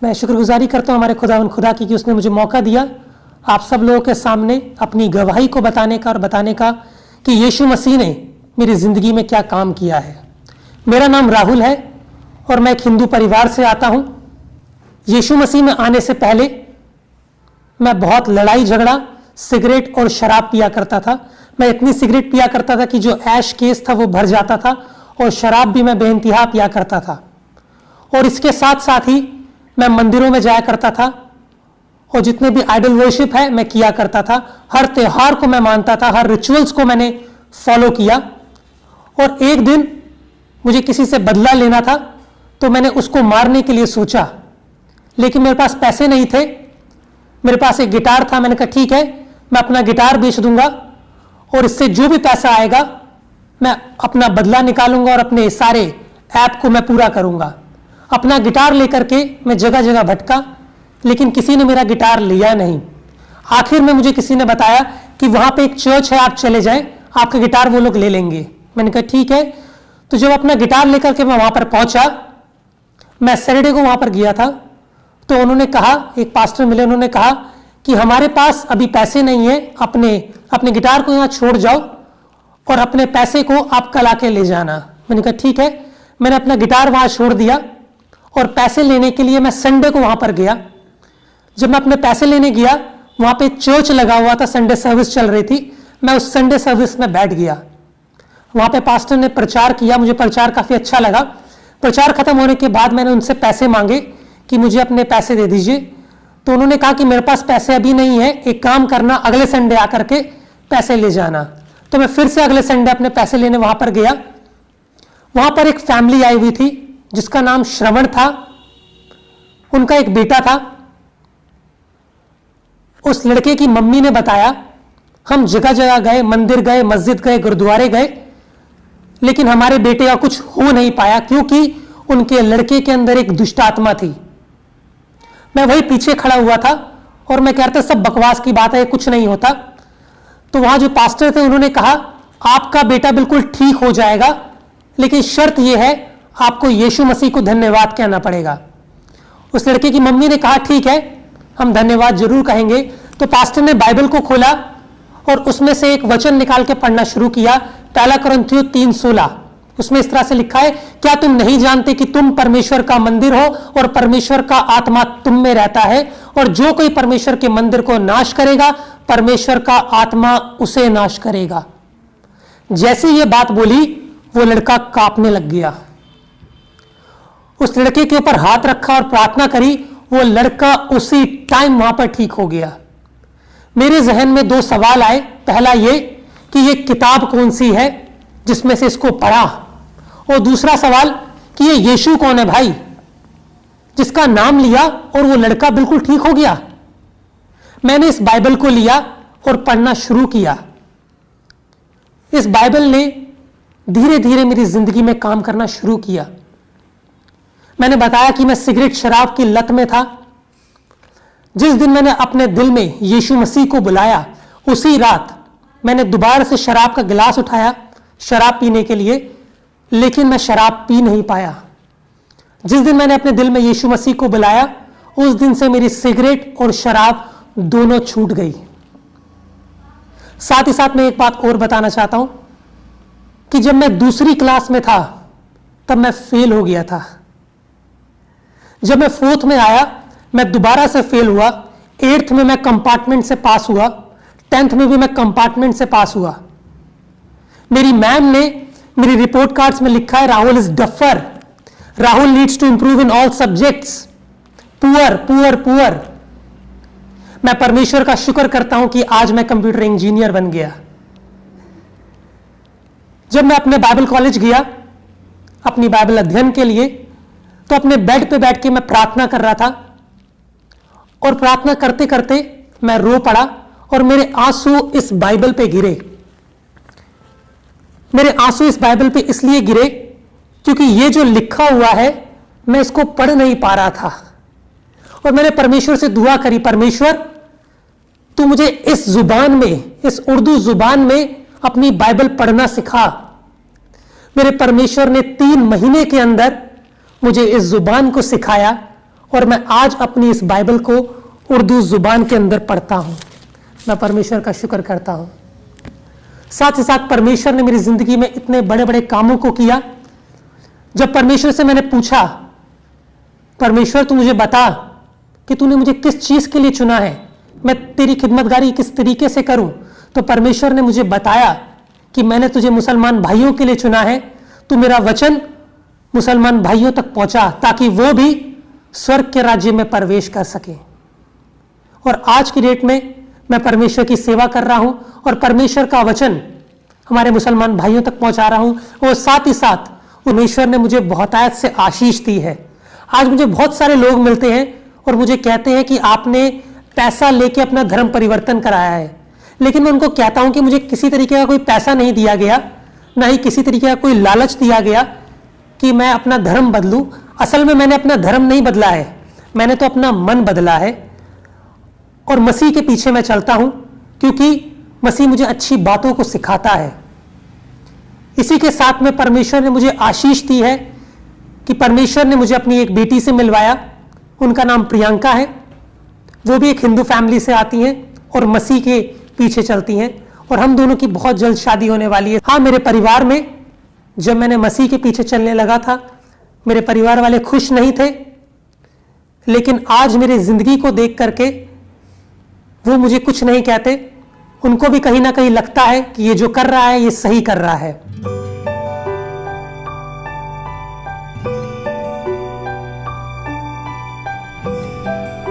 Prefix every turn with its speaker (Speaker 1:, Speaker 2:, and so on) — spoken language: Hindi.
Speaker 1: मैं शुक्रगुजारी करता हूँ हमारे खुदा की कि उसने मुझे मौका दिया आप सब लोगों के सामने अपनी गवाही को बताने का और बताने का कि यीशु मसीह ने मेरी ज़िंदगी में क्या काम किया है। मेरा नाम राहुल है और मैं एक हिंदू परिवार से आता हूँ। यीशु मसीह में आने से पहले मैं बहुत लड़ाई झगड़ा, सिगरेट और शराब पिया करता था। मैं इतनी सिगरेट पिया करता था कि जो ऐश केस था वो भर जाता था, और शराब भी मैं बेइंतहा पिया करता था। और इसके साथ साथ ही मैं मंदिरों में जाया करता था और जितने भी आइडल वर्शिप है मैं किया करता था। हर त्योहार को मैं मानता था, हर रिचुअल्स को मैंने फॉलो किया। और एक दिन मुझे किसी से बदला लेना था तो मैंने उसको मारने के लिए सोचा, लेकिन मेरे पास पैसे नहीं थे। मेरे पास एक गिटार था। मैंने कहा ठीक है, मैं अपना गिटार बेच दूंगा और इससे जो भी पैसा आएगा मैं अपना बदला निकालूंगा और अपने सारे ऐप को मैं पूरा करूंगा। अपना गिटार लेकर के मैं जगह जगह भटका, लेकिन किसी ने मेरा गिटार लिया नहीं। आखिर में मुझे किसी ने बताया कि वहां पे एक चर्च है, आप चले जाएं, आपका गिटार वो लोग ले लेंगे। मैंने कहा ठीक है। तो जब अपना गिटार लेकर के मैं वहां पर पहुंचा, मैं सैटरडे को वहां पर गया था, तो उन्होंने कहा, एक पास्टर मिले, उन्होंने कहा कि हमारे पास अभी पैसे नहीं है, अपने गिटार को यहाँ छोड़ जाओ और अपने पैसे को आप कल आके ले जाना। मैंने कहा ठीक है। मैंने अपना गिटार वहां छोड़ दिया और पैसे लेने के लिए मैं संडे को वहां पर गया। जब मैं अपने पैसे लेने गया, वहां पे चर्च लगा हुआ था, संडे सर्विस चल रही थी। मैं उस संडे सर्विस में बैठ गया। वहां पे पास्टर ने प्रचार किया, मुझे प्रचार काफी अच्छा लगा। प्रचार खत्म होने के बाद मैंने उनसे पैसे मांगे कि मुझे अपने पैसे दे दीजिए। तो उन्होंने कहा कि मेरे पास पैसे अभी नहीं है, एक काम करना, अगले संडे आकर के पैसे ले जाना। तो मैं फिर से अगले संडे अपने पैसे लेने वहां पर गया। वहां पर एक फैमिली आई हुई थी जिसका नाम श्रवण था। उनका एक बेटा था। उस लड़के की मम्मी ने बताया, हम जगह जगह गए, मंदिर गए, मस्जिद गए, गुरुद्वारे गए, लेकिन हमारे बेटे का कुछ हो नहीं पाया क्योंकि उनके लड़के के अंदर एक दुष्ट आत्मा थी। मैं वही पीछे खड़ा हुआ था और मैं कहता सब बकवास की बात है, कुछ नहीं होता। तो वहां जो पास्टर थे उन्होंने कहा आपका बेटा बिल्कुल ठीक हो जाएगा, लेकिन शर्त यह है आपको यीशु मसीह को धन्यवाद कहना पड़ेगा। उस लड़के की मम्मी ने कहा ठीक है, हम धन्यवाद जरूर कहेंगे। तो पास्टर ने बाइबल को खोला और उसमें से एक वचन निकाल के पढ़ना शुरू किया, 1 कुरिन्थियों 3:16। उसमें इस तरह से लिखा है, क्या तुम नहीं जानते कि तुम परमेश्वर का मंदिर हो और परमेश्वर का आत्मा तुम में रहता है, और जो कोई परमेश्वर के मंदिर को नाश करेगा परमेश्वर का आत्मा उसे नाश करेगा। जैसे ये बात बोली वो लड़का कांपने लग गया। उस लड़के के ऊपर हाथ रखा और प्रार्थना करी, वो लड़का उसी टाइम वहां पर ठीक हो गया। मेरे जहन में 2 सवाल आए। पहला ये कि ये किताब कौन सी है जिसमें से इसको पढ़ा, और दूसरा सवाल कि ये यीशु कौन है भाई जिसका नाम लिया और वो लड़का बिल्कुल ठीक हो गया। मैंने इस बाइबल को लिया और पढ़ना शुरू किया। इस बाइबल ने धीरे धीरे मेरी जिंदगी में काम करना शुरू किया। मैंने बताया कि मैं सिगरेट शराब की लत में था। जिस दिन मैंने अपने दिल में यीशु मसीह को बुलाया, उसी रात मैंने दोबारा से शराब का गिलास उठाया शराब पीने के लिए, लेकिन मैं शराब पी नहीं पाया। जिस दिन मैंने अपने दिल में यीशु मसीह को बुलाया, उस दिन से मेरी सिगरेट और शराब दोनों छूट गई। साथ ही साथ मैं एक बात और बताना चाहता हूं कि जब मैं दूसरी क्लास में था तब मैं फेल हो गया था। जब मैं 4th में आया मैं दोबारा से फेल हुआ। 8th में मैं कंपार्टमेंट से पास हुआ। 10th में भी मैं कंपार्टमेंट से पास हुआ। मेरी मैम ने मेरी रिपोर्ट कार्ड्स में लिखा है, Rahul is duffer, Rahul needs to improve in all subjects, poor poor poor. मैं परमेश्वर का शुक्र करता हूं कि आज मैं कंप्यूटर इंजीनियर बन गया। जब मैं अपने बाइबल कॉलेज गया अपनी बाइबल अध्ययन के लिए, तो अपने बेड पे बैठ के मैं प्रार्थना कर रहा था, और प्रार्थना करते करते मैं रो पड़ा और मेरे आंसू इस बाइबल पे गिरे। मेरे आंसू इस बाइबल पे इसलिए गिरे क्योंकि ये जो लिखा हुआ है मैं इसको पढ़ नहीं पा रहा था। और मैंने परमेश्वर से दुआ करी, परमेश्वर तू मुझे इस जुबान में, इस उर्दू जुबान में अपनी बाइबल पढ़ना सिखा। मेरे परमेश्वर ने 3 महीने के अंदर मुझे इस जुबान को सिखाया और मैं आज अपनी इस बाइबल को उर्दू जुबान के अंदर पढ़ता हूं। मैं परमेश्वर का शुक्र करता हूं। साथ ही साथ परमेश्वर ने मेरी जिंदगी में इतने बड़े बड़े कामों को किया। जब परमेश्वर से मैंने पूछा, परमेश्वर तू मुझे बता कि तूने मुझे किस चीज के लिए चुना है, मैं तेरी खिदमतगारी किस तरीके से करूं, तो परमेश्वर ने मुझे बताया कि मैंने तुझे मुसलमान भाइयों के लिए चुना है। तू मेरा वचन मुसलमान भाइयों तक पहुंचा ताकि वो भी स्वर्ग के राज्य में प्रवेश कर सके। और आज की डेट में मैं परमेश्वर की सेवा कर रहा हूं और परमेश्वर का वचन हमारे मुसलमान भाइयों तक पहुंचा रहा हूं। और साथ ही साथ परमेश्वर ने मुझे बहुतायत से आशीष दी है। आज मुझे बहुत सारे लोग मिलते हैं और मुझे कहते हैं कि आपने पैसा लेके अपना धर्म परिवर्तन कराया है, लेकिन मैं उनको कहता हूं कि मुझे किसी तरीके का कोई पैसा नहीं दिया गया, ना ही किसी तरीके का कोई लालच दिया गया कि मैं अपना धर्म बदलूं। असल में मैंने अपना धर्म नहीं बदला है, मैंने तो अपना मन बदला है और मसीह के पीछे मैं चलता हूं क्योंकि मसीह मुझे अच्छी बातों को सिखाता है। इसी के साथ में परमेश्वर ने मुझे आशीष दी है कि परमेश्वर ने मुझे अपनी एक बेटी से मिलवाया। उनका नाम प्रियंका है। वो भी एक हिंदू फैमिली से आती हैं और मसीह के पीछे चलती हैं और हम दोनों की बहुत जल्द शादी होने वाली है। हाँ, मेरे परिवार में जब मैंने मसीह के पीछे चलने लगा था, मेरे परिवार वाले खुश नहीं थे, लेकिन आज मेरी जिंदगी को देख करके वो मुझे कुछ नहीं कहते। उनको भी कहीं ना कहीं लगता है कि ये जो कर रहा है ये सही कर रहा है।